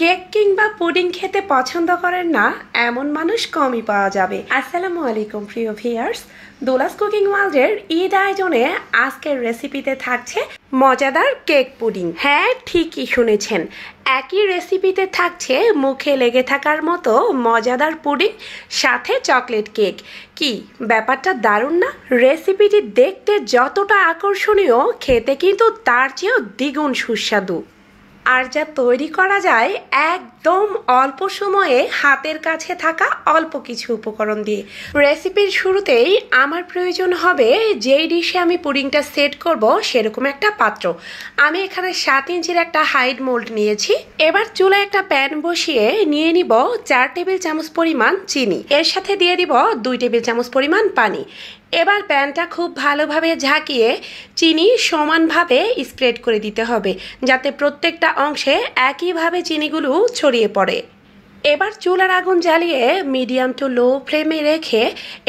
Cake কিংবা pudding খেতে পছন্দ করেন না এমন মানুষ কমই পাওয়া যাবে। আসসালামু আলাইকুম প্রিয় ভিউয়ার্স, দোলাস কুকিং ওয়ার্ল্ডের ঈদ আয়োজনে আজকের রেসিপিতে থাকছে মজাদার কেক পুডিং। হ্যাঁ, ঠিকই শুনেছেন, একই রেসিপিতে থাকছে মুখে লেগে থাকার মতো মজাদার পুডিং, সাথে চকলেট কেক। কি ব্যাপারটা দারুণ না? রেসিপিটি দেখতে যতটা আকর্ষণীয়, খেতে কিন্তু তার চেয়েও দ্বিগুণ সুস্বাদু। আর যা তৈরি করা যায় একদম অল্প সময়ে হাতের কাছে থাকা অল্প কিছু উপকরণ দিয়ে। রেসিপির শুরুতেই আমার প্রয়োজন হবে যেই ডিশে আমি পুডিংটা সেট করব সেরকম একটা পাত্র। আমি এখানে 7 ইঞ্চির একটা হাইড মোল্ড নিয়েছি। এবার চুলায় একটা প্যান বসিয়ে নিয়ে নিব 4 টেবিল চামচ পরিমাণ চিনি, এর সাথে দিয়ে দিব 2 টেবিল চামচ পরিমাণ পানি। এবার প্যানটা খুব ভালোভাবে ঝাঁকিয়ে চিনি সমানভাবে স্প্রেড করে দিতে হবে, যাতে প্রত্যেকটা অংশে একইভাবে চিনিগুলো ছড়িয়ে পড়ে। এবার চুলার আগুন জ্বালিয়ে মিডিয়াম টু লো ফ্লেমে রেখে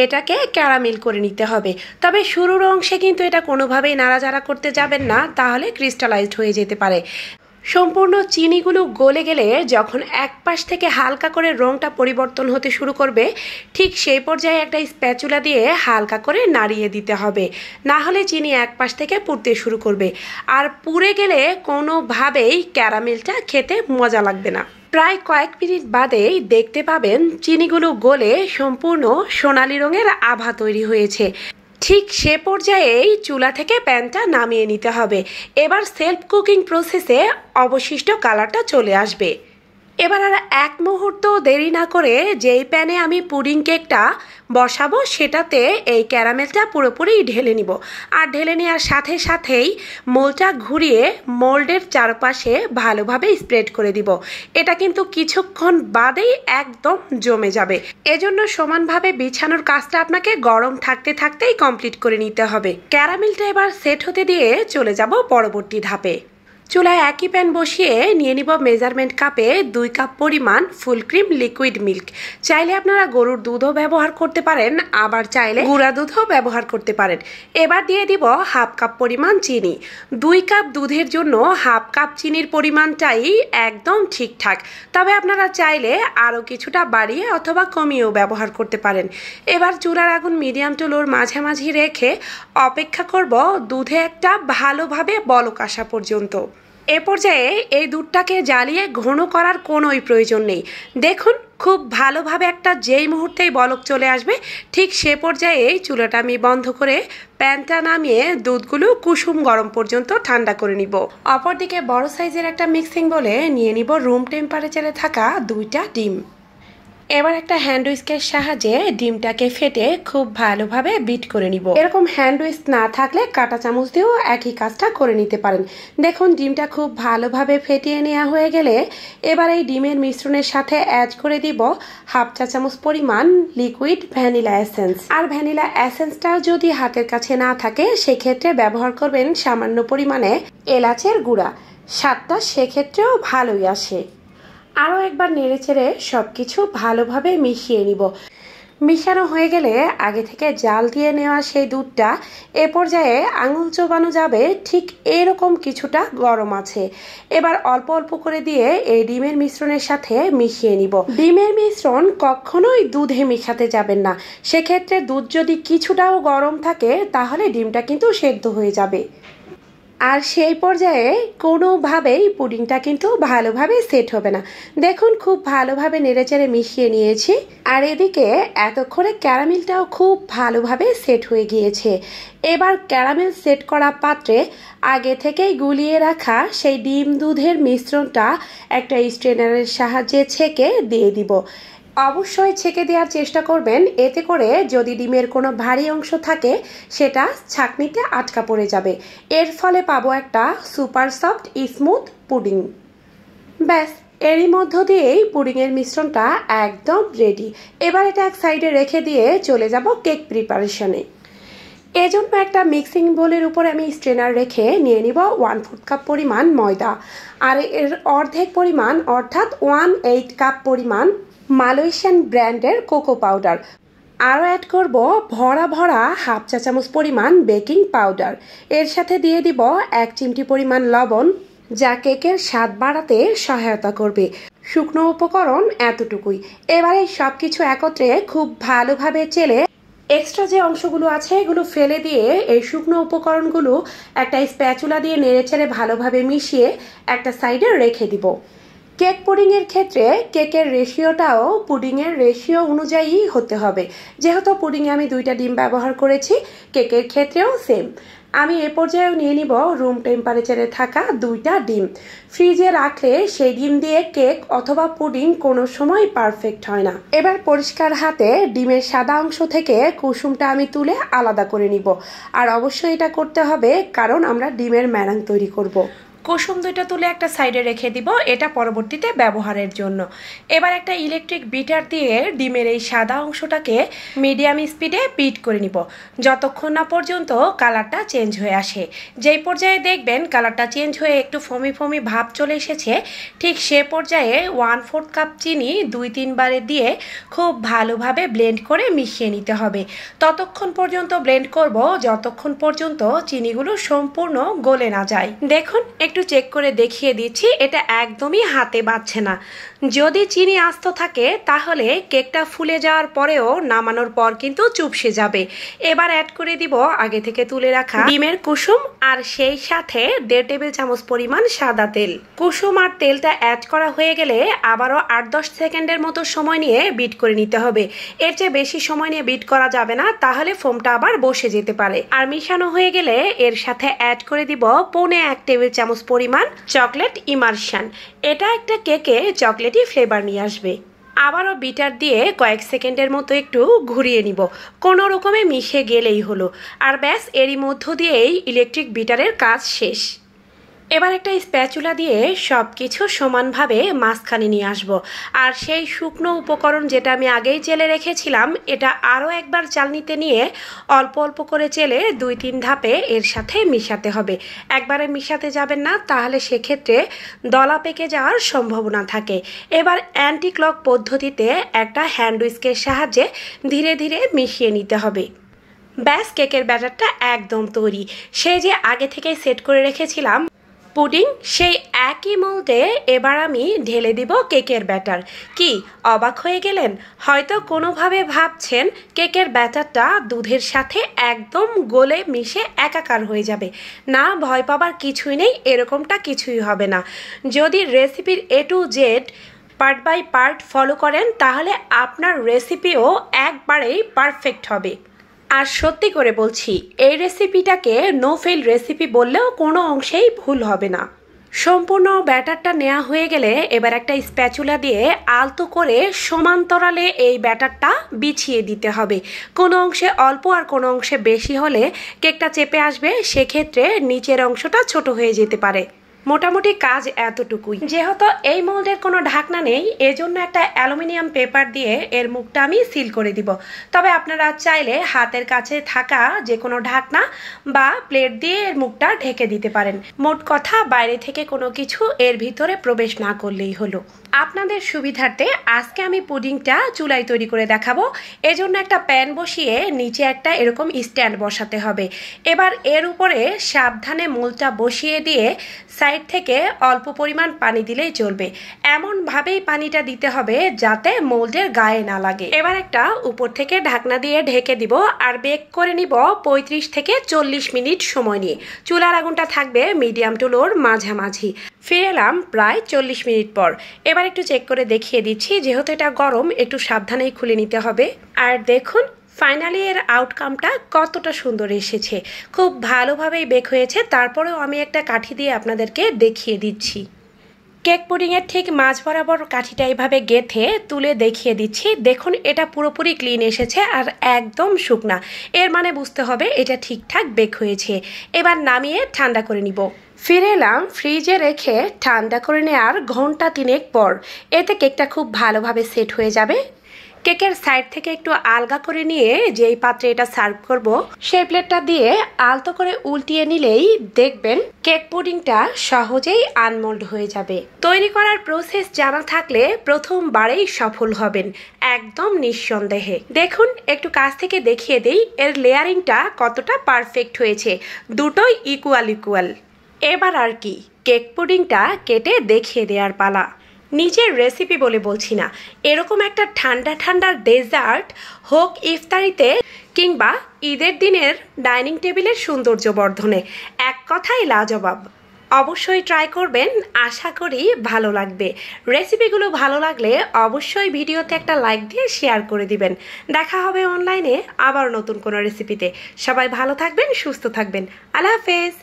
এটাকে ক্যারামেল করে নিতে হবে। তবে শুরুর অংশে কিন্তু এটা কোনোভাবেই নাড়াচাড়া করতে যাবেন না, তাহলে ক্রিস্টালাইজড হয়ে যেতে পারে। সম্পূর্ণ চিনিগুলো গলে গেলে যখন এক পাশ থেকে হালকা করে রংটা পরিবর্তন হতে শুরু করবে, ঠিক সেই পর্যায়ে একটা স্প্যাচুলা দিয়ে হালকা করে নাড়িয়ে দিতে হবে, না হলে চিনি এক পাশ থেকে পুড়তে শুরু করবে। আর পুড়ে গেলে কোনোভাবেই ক্যারামেলটা খেতে মজা লাগবে না। প্রায় কয়েক মিনিট বাদেই দেখতে পাবেন চিনিগুলো গলে সম্পূর্ণ সোনালি রঙের আভা তৈরি হয়েছে। ঠিক সে পর্যায়েই চুলা থেকে প্যানটা নামিয়ে নিতে হবে। এবার সেলফ কুকিং প্রসেসে অবশিষ্ট কালারটা চলে আসবে। এবার আর এক মুহূর্ত দেরি না করে যেই প্যানে আমি পুডিং কেকটা বসাবো সেটাতে এই ক্যারামেলটা পুরোপুরি ঢেলে নিব। আর ঢেলে নেওয়ার সাথে সাথেই মোলটা ঘুরিয়ে মোল্ডের চারপাশে ভালোভাবে স্প্রেড করে দিব। এটা কিন্তু কিছুক্ষণ বাদেই একদম জমে যাবে, এজন্য সমানভাবে বিছানোর কাজটা আপনাকে গরম থাকতে থাকতেই কমপ্লিট করে নিতে হবে। ক্যারামেলটা এবার সেট হতে দিয়ে চলে যাব পরবর্তী ধাপে। চুলায় একই প্যান বসিয়ে নিয়ে নিব মেজারমেন্ট কাপে 2 কাপ পরিমাণ ফুল ক্রিম লিকুইড মিল্ক। চাইলে আপনারা গরুর দুধও ব্যবহার করতে পারেন, আবার চাইলে গুঁড়া দুধও ব্যবহার করতে পারেন। এবার দিয়ে দিব হাফ কাপ পরিমাণ চিনি। 2 কাপ দুধের জন্য হাফ কাপ চিনির পরিমাণটাই একদম ঠিকঠাক, তবে আপনারা চাইলে আরও কিছুটা বাড়িয়ে অথবা কমিয়েও ব্যবহার করতে পারেন। এবার চুলার আগুন মিডিয়াম টু লোর মাঝামাঝি রেখে অপেক্ষা করব দুধে একটা ভালোভাবে বলক আসা পর্যন্ত। এ পর্যায়ে এই দুধটাকে জ্বালিয়ে ঘন করার কোনোই প্রয়োজন নেই। দেখুন, খুব ভালোভাবে একটা যেই মুহূর্তেই বলক চলে আসবে, ঠিক সে পর্যায়ে চুলাটা আমি বন্ধ করে প্যানটা নামিয়ে দুধগুলো কুসুম গরম পর্যন্ত ঠান্ডা করে নিব। অপরদিকে বড় সাইজের একটা মিক্সিং বলে নিয়ে নিব রুম টেম্পারেচারে থাকা 2টা ডিম। এবার একটা হ্যান্ড উইস্কের সাহায্যে ডিমটাকে ফেটে খুব ভালোভাবে বিট করে নিব। এরকম হ্যান্ড উইস্ক না থাকলে কাঁটা চামচ দিয়েও একই কাজটা করে নিতে পারেন। দেখুন, ডিমটা খুব ভালোভাবে ফেটিয়ে নেওয়া হয়ে গেলে এবার এই ডিমের মিশ্রণের সাথে অ্যাড করে দিব হাফ চা চামচ পরিমাণ লিকুইড ভ্যানিলা এসেন্স। আর ভ্যানিলা এসেন্সটাও যদি হাতের কাছে না থাকে সেক্ষেত্রে ব্যবহার করবেন সামান্য পরিমাণে এলাচের গুঁড়া। স্বাদটা সেক্ষেত্রেও ভালোই আসে। আরও একবার নেড়েচেড়ে সব কিছু ভালোভাবে মিশিয়ে নিব। মিশানো হয়ে গেলে আগে থেকে জাল দিয়ে নেওয়া সেই দুধটা এ পর্যায়ে আঙুল চোবানো যাবে ঠিক এরকম কিছুটা গরম আছে। এবার অল্প অল্প করে দিয়ে এই ডিমের মিশ্রণের সাথে মিশিয়ে নিব। ডিমের মিশ্রণ কখনোই দুধে মিশাতে যাবেন না, সেক্ষেত্রে দুধ যদি কিছুটাও গরম থাকে তাহলে ডিমটা কিন্তু সেদ্ধ হয়ে যাবে। আর সেই পর্যায়ে কোনোভাবেই পুডিংটা কিন্তু ভালোভাবে সেট হবে না। দেখুন, খুব ভালোভাবে নেড়েচেড়ে মিশিয়ে নিয়েছি। আর এদিকে এতক্ষণে ক্যারামেলটাও খুব ভালোভাবে সেট হয়ে গিয়েছে। এবার ক্যারামেল সেট করা পাত্রে আগে থেকেই গুলিয়ে রাখা সেই ডিম দুধের মিশ্রণটা একটা স্ট্রেনারের সাহায্যে ছেঁকে দিয়ে দিব। অবশ্যই ছেঁকে দেওয়ার চেষ্টা করবেন, এতে করে যদি ডিমের কোনো ভারী অংশ থাকে সেটা ছাঁকনিতে আটকা পড়ে যাবে। এর ফলে পাবো একটা সুপার সফট স্মুথ পুডিং। ব্যাস, এরই মধ্য দিয়েই পুডিংয়ের মিশ্রণটা একদম রেডি। এবার এটা এক সাইডে রেখে দিয়ে চলে যাব কেক প্রিপারেশনে। এজন্য একটা মিক্সিং বোলের উপরে আমি স্ট্রেনার রেখে নিয়ে নিব 1/4 কাপ পরিমাণ ময়দা। আর এর অর্ধেক পরিমাণ অর্থাৎ 1/8 কাপ পরিমাণ মালয়েশিয়ান ব্র্যান্ডের কোকো পাউডার। আরও অ্যাড করব ভরা ভরা হাফ চা চামচ পরিমাণ বেকিং পাউডার। এর সাথে দিয়ে দিব 1 চিমটি পরিমাণ লবণ, যা কেকের স্বাদ বাড়াতে সহায়তা করবে। শুকনো উপকরণ এতটুকুই। এবারে সবকিছু একত্রে খুব ভালোভাবে চেলে এক্সট্রা যে অংশগুলো আছে এগুলো ফেলে দিয়ে এই শুকনো উপকরণগুলো একটা স্প্যাচুলা দিয়ে নেড়েচেড়ে ভালোভাবে মিশিয়ে একটা সাইডে রেখে দিব। কেক পুডিংয়ের ক্ষেত্রে কেকের রেশিওটাও পুডিংয়ের রেশিও অনুযায়ী হতে হবে। যেহেতু পুডিংয়ে আমি 2টা ডিম ব্যবহার করেছি, কেকের ক্ষেত্রেও সেম। আমি এ পর্যায়েও নিয়ে নিব রুম টেম্পারেচারে থাকা 2টা ডিম। ফ্রিজে রাখলে সেই ডিম দিয়ে কেক অথবা পুডিং কোনো সময় পারফেক্ট হয় না। এবার পরিষ্কার হাতে ডিমের সাদা অংশ থেকে কুসুমটা আমি তুলে আলাদা করে নিব। আর অবশ্যই এটা করতে হবে কারণ আমরা ডিমের ম্যারাং তৈরি করব। কুসুম 2টা তুলে একটা সাইডে রেখে দিব, এটা পরবর্তীতে ব্যবহারের জন্য। এবার একটা ইলেকট্রিক বিটার দিয়ে ডিমের এই সাদা অংশটাকে মিডিয়াম স্পিডে বিট করে নিব যতক্ষণ না পর্যন্ত কালারটা চেঞ্জ হয়ে আসে। যেই পর্যায়ে দেখবেন কালারটা চেঞ্জ হয়ে একটু ফমি ফমি ভাব চলে এসেছে, ঠিক সে পর্যায়ে 1/4 কাপ চিনি 2-3 বারে দিয়ে খুব ভালোভাবে ব্লেন্ড করে মিশিয়ে নিতে হবে। ততক্ষণ পর্যন্ত ব্লেন্ড করব যতক্ষণ পর্যন্ত চিনিগুলো সম্পূর্ণ গলে না যায়। দেখুন একটু চেক করে দেখিয়ে দিচ্ছি, এটা একদমই হাতে বাজছে না। যদি চিনি আস্ত থাকে তাহলে কেকটা ফুলে যাওয়ার পরেও নামানোর পর কিন্তু চুপসে যাবে। এবার অ্যাড করে দিব আগে থেকে তুলে রাখা ডিমের কুসুম আর সেই সাথে 1.5 টেবিল চামচ পরিমাণ সাদা তেল। কুসুম আর তেলটা অ্যাড করা হয়ে গেলে আবারও 8-10 সেকেন্ডের মতো সময় নিয়ে বিট করে নিতে হবে। এর চেয়ে বেশি সময় নিয়ে বিট করা যাবে না, তাহলে ফোমটা আবার বসে যেতে পারে। আর মিশানো হয়ে গেলে এর সাথে অ্যাড করে দিব 1.25 টেবিল চামচ পরিমাণ চকলেট ইমার্শন। এটা একটা কেকে চকলেটি ফ্লেভার নিয়ে আসবে। আবারও বিটার দিয়ে কয়েক সেকেন্ডের মতো একটু ঘুরিয়ে নিব, কোনো রকমে মিশে গেলেই হলো। আর ব্যাস, এরই মধ্য দিয়েই ইলেকট্রিক বিটারের কাজ শেষ। এবার একটা স্প্যাচুলা দিয়ে সব কিছু সমানভাবে মাঝখানে নিয়ে আসব। আর সেই শুকনো উপকরণ যেটা আমি আগেই চেলে রেখেছিলাম, এটা আরও একবার চালনিতে নিয়ে অল্প অল্প করে চেলে 2-3 ধাপে এর সাথে মিশাতে হবে। একবারে মিশাতে যাবেন না, তাহলে সেক্ষেত্রে দলা পেকে যাওয়ার সম্ভাবনা থাকে। এবার অ্যান্টি ক্লক পদ্ধতিতে একটা হ্যান্ড উইস্কের সাহায্যে ধীরে ধীরে মিশিয়ে নিতে হবে। ব্যাস, কেকের ব্যাটারটা একদম তৈরি। সেই যে আগে থেকে সেট করে রেখেছিলাম পুডিং, সেই একই মোল্ডে এবার আমি ঢেলে দিব কেকের ব্যাটার। কি অবাক হয়ে গেলেন? হয়তো কোনোভাবে ভাবছেন কেকের ব্যাটারটা দুধের সাথে একদম গলে মিশে একাকার হয়ে যাবে। না, ভয় পাবার কিছুই নেই, এরকমটা কিছুই হবে না। যদি রেসিপির A to Z part by part follow করেন তাহলে আপনার রেসিপিও একবারেই পারফেক্ট হবে। আর সত্যি করে বলছি, এই রেসিপিটাকে নো ফেল রেসিপি বললেও কোনো অংশেই ভুল হবে না। সম্পূর্ণ ব্যাটারটা নেওয়া হয়ে গেলে এবার একটা স্প্যাচুলা দিয়ে আলতো করে সমান্তরালে এই ব্যাটারটা বিছিয়ে দিতে হবে। কোনো অংশে অল্প আর কোনো অংশে বেশি হলে কেকটা চেপে আসবে, সেক্ষেত্রে নিচের অংশটা ছোট হয়ে যেতে পারে। মোটামুটি কাজ এতটুকুই। যেহেতু এই মোল্ডের কোনো ঢাকনা নেই, এজন্য একটা অ্যালুমিনিয়াম পেপার দিয়ে এর মুখটা আমি সিল করে দিব। তবে আপনারা চাইলে হাতের কাছে থাকা যে কোনো ঢাকনা বা প্লেট দিয়ে এর মুখটা ঢেকে দিতে পারেন। মোট কথা, বাইরে থেকে কোনো কিছু এর ভিতরে প্রবেশ না করলেই হলো। আপনাদের সুবিধার্থে আজকে আমি পুডিংটা চুলায় তৈরি করে দেখাবো। এজন্য একটা প্যান বসিয়ে নিচে একটা এরকম স্ট্যান্ড বসাতে হবে। এবার এর উপরে সাবধানে মোলটা বসিয়ে দিয়ে সাইড থেকে অল্প পরিমাণ পানি দিলেই চলবে। এমনভাবেই পানিটা দিতে হবে যাতে মোল্ডের গায়ে না লাগে। এবার একটা উপর থেকে ঢাকনা দিয়ে ঢেকে দিব আর বেক করে নিব 35 থেকে 40 মিনিট সময় নিয়ে। চুলার আগুনটা থাকবে মিডিয়াম টু লোর মাঝামাঝি। ফিরে এলাম প্রায় 40 মিনিট পর। এবার একটু চেক করে দেখিয়ে দিচ্ছি, যেহেতু এটা গরম একটু সাবধানেই খুলে নিতে হবে। আর দেখুন ফাইনালি এর আউটকামটা কতটা সুন্দর এসেছে। খুব ভালোভাবেই বেক হয়েছে। তারপরেও আমি একটা কাঠি দিয়ে আপনাদেরকে দেখিয়ে দিচ্ছি। কেক পুডিংয়ের ঠিক মাঝ বরাবর কাঠিটা এইভাবে গেঁথে তুলে দেখিয়ে দিচ্ছি। দেখুন এটা পুরোপুরি ক্লিন এসেছে আর একদম শুকনা। এর মানে বুঝতে হবে এটা ঠিকঠাক বেক হয়েছে। এবার নামিয়ে ঠান্ডা করে নিব। ফিরে এলাম ফ্রিজে রেখে ঠান্ডা করে নেওয়ার ঘন্টা 3 পর। এতে কেকটা খুব ভালোভাবে সেট হয়ে যাবে। কেকের সাইড থেকে একটু আলগা করে নিয়ে যেই পাত্রে এটা সার্ভ করব সেই প্লেটটা দিয়ে আলতো করে উল্টিয়ে নিলেই দেখবেন কেক পুডিংটা সহজেই আনমোল্ড হয়ে যাবে। তৈরি করার প্রসেস জানা থাকলে প্রথমবারেই সফল হবেন, একদম নিঃসন্দেহে। দেখুন একটু কাছ থেকে দেখিয়ে দেই এর লেয়ারিংটা কতটা পারফেক্ট হয়েছে। দুটোই ইকুয়াল। এবার আর কি, কেক পুডিংটা কেটে দেখিয়ে দেওয়ার পালা। নিজের রেসিপি বলে বলছি না, এরকম একটা ঠান্ডা ঠান্ডা ডেজার্ট হোক ইফতারিতে কিংবা ঈদের দিনের ডাইনিং টেবিলের সৌন্দর্য বর্ধনে, এক কথাই লাজবাব। অবশ্যই ট্রাই করবেন, আশা করি ভালো লাগবে। রেসিপিগুলো ভালো লাগলে অবশ্যই ভিডিওতে একটা লাইক দিয়ে শেয়ার করে দিবেন। দেখা হবে অনলাইনে আবার নতুন কোনো রেসিপিতে। সবাই ভালো থাকবেন, সুস্থ থাকবেন। আল্লাহ হাফেজ।